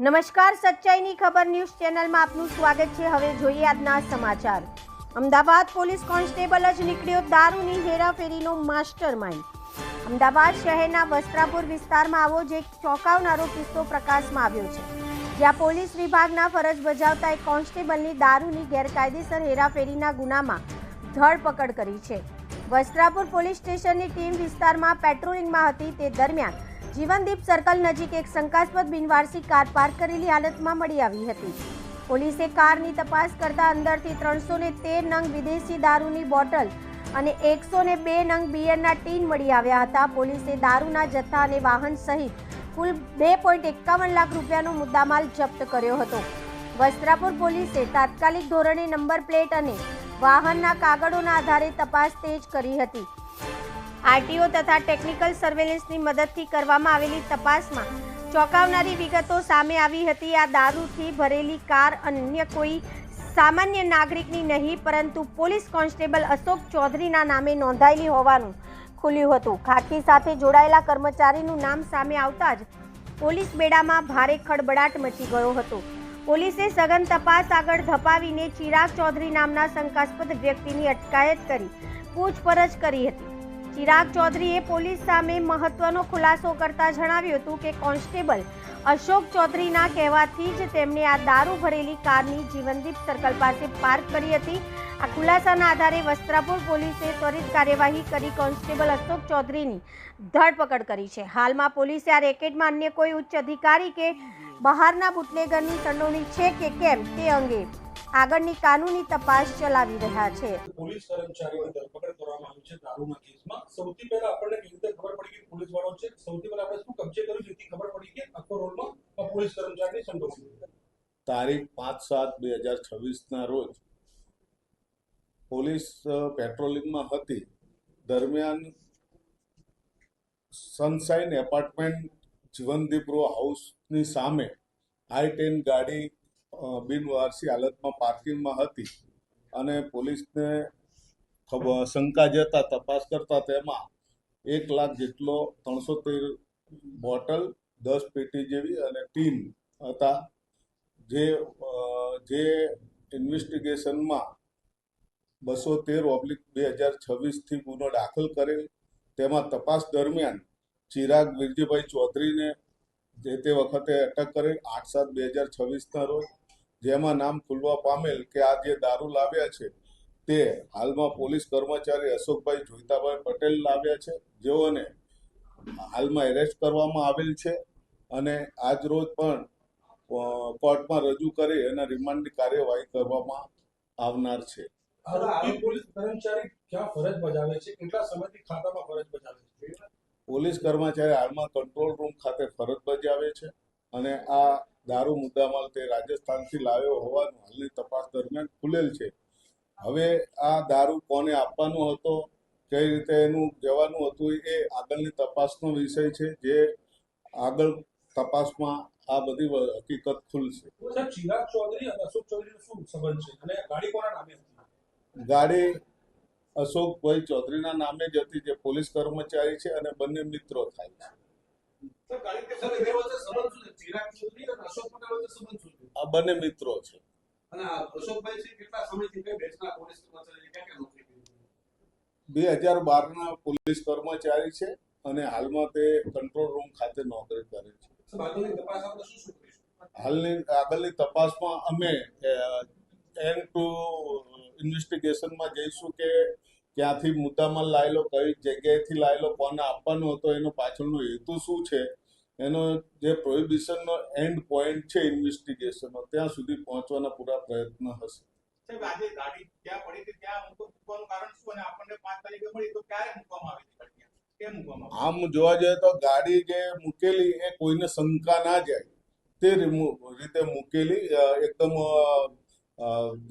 નમસ્કાર, સચ્ચાઈની ખબર ન્યૂઝ ચેનલમાં આપનું સ્વાગત છે। હવે જોઈએ આજના સમાચાર। અમદાવાદ પોલીસ કોન્સ્ટેબલ જ નીકળ્યો દારૂની હેરાફેરીનો માસ્ટરમાઇન્ડ। અમદાવાદ શહેરના વસ્ત્રાપુર વિસ્તારમાં આવો જ એક ચોંકાવનારો કિસ્સો પ્રકાશમાં આવ્યો છે, જ્યાં પોલીસ વિભાગના ફરજ બજાવતા એક કોન્સ્ટેબલની દારૂની ગેરકાયદેસર હેરાફેરીના ગુનામાં ધરપકડ કરી છે। વસ્ત્રાપુર પોલીસ સ્ટેશનની ટીમ વિસ્તારમાં પેટ્રોલિંગમાં હતી તે દરમિયાન જીવનદીપ સર્કલ નજીક એક શંકાસ્પદ બિનવારસી કાર પાર્ક કરેલી હાલતમાં મળી આવી હતી। પોલીસે કારની તપાસ કરતા અંદરથી 313 નંગ વિદેશી દારૂની બોટલ અને 102 નંગ બિયરના ટીન મળી આવ્યા હતા। પોલીસે દારૂના જથ્થા અને વાહન સહિત કુલ 2.51 લાખ રૂપિયાનો મુદ્દામાલ જપ્ત કર્યો હતો। વસ્ત્રાપુર પોલીસે તાત્કાલિક ધોરણે નંબર પ્લેટ અને વાહનના કાગળોના આધારે તપાસ તેજ કરી હતી। આરટીઓ તથા ટેકનિકલ સર્વેલન્સની મદદથી કરવામાં આવેલી તપાસમાં ચોંકાવનારી વિગતો સામે આવી હતી। આ દારૂથી ભરેલી કાર અન્ય કોઈ સામાન્ય નાગરિકની નહીં, પરંતુ પોલીસ કોન્સ્ટેબલ અશોક ચૌધરીના નામે નોંધાયેલી હોવાનું ખુલ્યું હતું। ખાકી સાથે જોડાયેલા કર્મચારીનું નામ સામે આવતા જ પોલીસ બેડામાં ભારે ખળબળાટ મચી ગયો હતો। પોલીસે સઘન તપાસ આગળ ધપાવીને ચિરાગ ચૌધરી નામના શંકાસ્પદ વ્યક્તિની અટકાયત કરી પૂછપરછ કરી હતી। ચિરાગ ચૌધરીએ પોલીસ સામે મહત્વનો ખુલાસો કરતા જણાવ્યું હતું કે કોન્સ્ટેબલ અશોક ચૌધરીના કહેવાથી જ તેમણે આ દારૂ ભરેલી કારની જીવનદીપ સર્કલ પાસે પાર્ક કરી હતી। આ ખુલાસાના આધારે વસ્ત્રાપુર પોલીસે ત્વરિત કાર્યવાહી કરી કોન્સ્ટેબલ અશોક ચૌધરીની ધરપકડ કરી છે। હાલમાં પોલીસે આ રેકેટમાં અન્ય કોઈ ઉચ્ચ અધિકારી કે બહારના બુટલેગરની સંડોવણી છે કે કેમ તે અંગે આગળની કાનૂની તપાસ ચલાવી રહ્યા છે। પોલીસ કર્મચારીઓની ધરપકડ કરવામાં આવી છે દારૂના કેસમાં। સૌથી પહેલા આપણને કેવી રીતે ખબર પડી કે પોલીસ વાળો છે? સૌથી પહેલા આપણે શું કબજે કર્યું જેથી ખબર પડી કે આખો રોલમાં પોલીસ કર્મચારીની સંડોવણી? તારીખ 5/7/2026 ના રોજ પોલીસ પેટ્રોલિંગમાં હતી દરમિયાન સનશાઇન એપાર્ટમેન્ટ જીવનદીપ રો હાઉસની સામે I-10 ગાડી બિનવારસી હાલતમાં પાર્કિંગમાં હતી અને પોલીસને શંકા જતા તપાસ કરતા તેમાં 1 લાખ જેટલો 313 બોટલ 10 પેટી જેવી અને ટીન હતા, જે ઇન્વેસ્ટિગેશનમાં 213/2026 થી ગુનો દાખલ કરેલ। તેમાં તપાસ દરમિયાન ચિરાગ વિરજીભાઈ ચૌધરીને જે તે વખતે અટક કરેલ 8/7/2026 ના રોજ, જેમાં નામ ખુલવા પામેલ કે આ જે દારૂ લાવ્યા છે તે હાલમાં પોલીસ કર્મચારી અશોકભાઈ જોઈતાભાઈ પટેલ લાવ્યા છે, જેઓને હાલમાં એરેસ્ટ કરવામાં આવેલ છે અને આજ રોજ પણ કોર્ટમાં રજૂ કરી અને રિમાન્ડની કાર્યવાહી કરવામાં આવનાર છે। આરોપી પોલીસ કર્મચારી ક્યાં ફરજ બજાવે છે? કેટલા સમયથી ખાતામાં ફરજ બજાવે છે? પોલીસ કર્મચારી હાલમાં કંટ્રોલ રૂમ ખાતે ફરજ બજાવે છે અને આ દારૂ મુદ્દામાલ તે રાજસ્થાનથી લાવ્યો હોવાનું હાલની તપાસ દરમિયાન ખુલેલ છે। હવે આ દારૂ કોને આપવાનો હતો, કઈ રીતે એનું જવાનું હતું, એ આગળની તપાસનો વિષય છે, જે આગળ તપાસમાં આ બધી હકીકત ખુલશે। સર, ચિરાગ ચૌધરી અને અશોક ચૌધરીનો શું સંબંધ છે અને ગાડી કોના નામે હતી? ગાડી અશોકભાઈ ચૌધરીના નામે જ હતી, જે પોલીસ કર્મચારી છે અને બંને મિત્રો થાય છે। આ બંને મિત્રો છે। 2012 ના પોલીસ કર્મચારી છે અને હાલમાં તે કંટ્રોલ રૂમ ખાતે નોકરી કરે છે। હાલની આગળની તપાસમાં અમે ઇન્વેસ્ટિગેશનમાં જઈશું કે ક્યાંથી મુદ્દામાલ લાયેલો, કઈ જગ્યાએથી લાયેલો, કોને આપવાનો હતો, એનો પાછળનો હેતુ શું છે, એનો જે પ્રોહિબિશનનો એન્ડ પોઈન્ટ છે ઇન્વેસ્ટિગેશનનો, ત્યાં સુધી પહોંચવાના પૂરા પ્રયત્ન હશે। આમ જોવા જઈએ તો ગાડી જે મૂકેલી એ કોઈને શંકા ના જાય તે રીતે મૂકેલી, એકદમ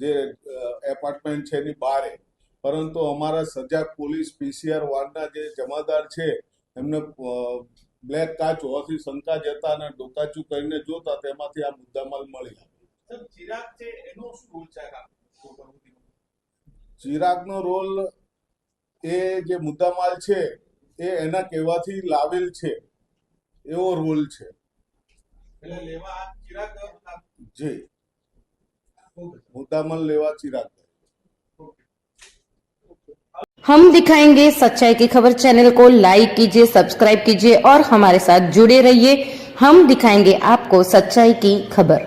જે એપાર્ટમેન્ટ છે એની બહાર, પરંતુ અમારા સજાગ પોલીસ PCR વાર્ડના જે જમાદાર છે એમને બ્લેક કાચ હોવાથી શંકા જતા અને ડોકાચું કરીને જોતા તેમાંથી આ મુદ્દામાલ મળી આવ્યો। ચિરાગનો રોલ એ જે મુદ્દામાલ છે એ એના કહેવાથી લાવેલ છે એવો રોલ છે। એટલે લેવા ચિરાગ જી ઓકે मुद्दामल लेवा चिराग हम दिखाएंगे सच्चाई की खबर। चैनल को लाइक कीजिए, सब्सक्राइब कीजिए और हमारे साथ जुड़े रहिए। हम दिखाएंगे आपको सच्चाई की खबर।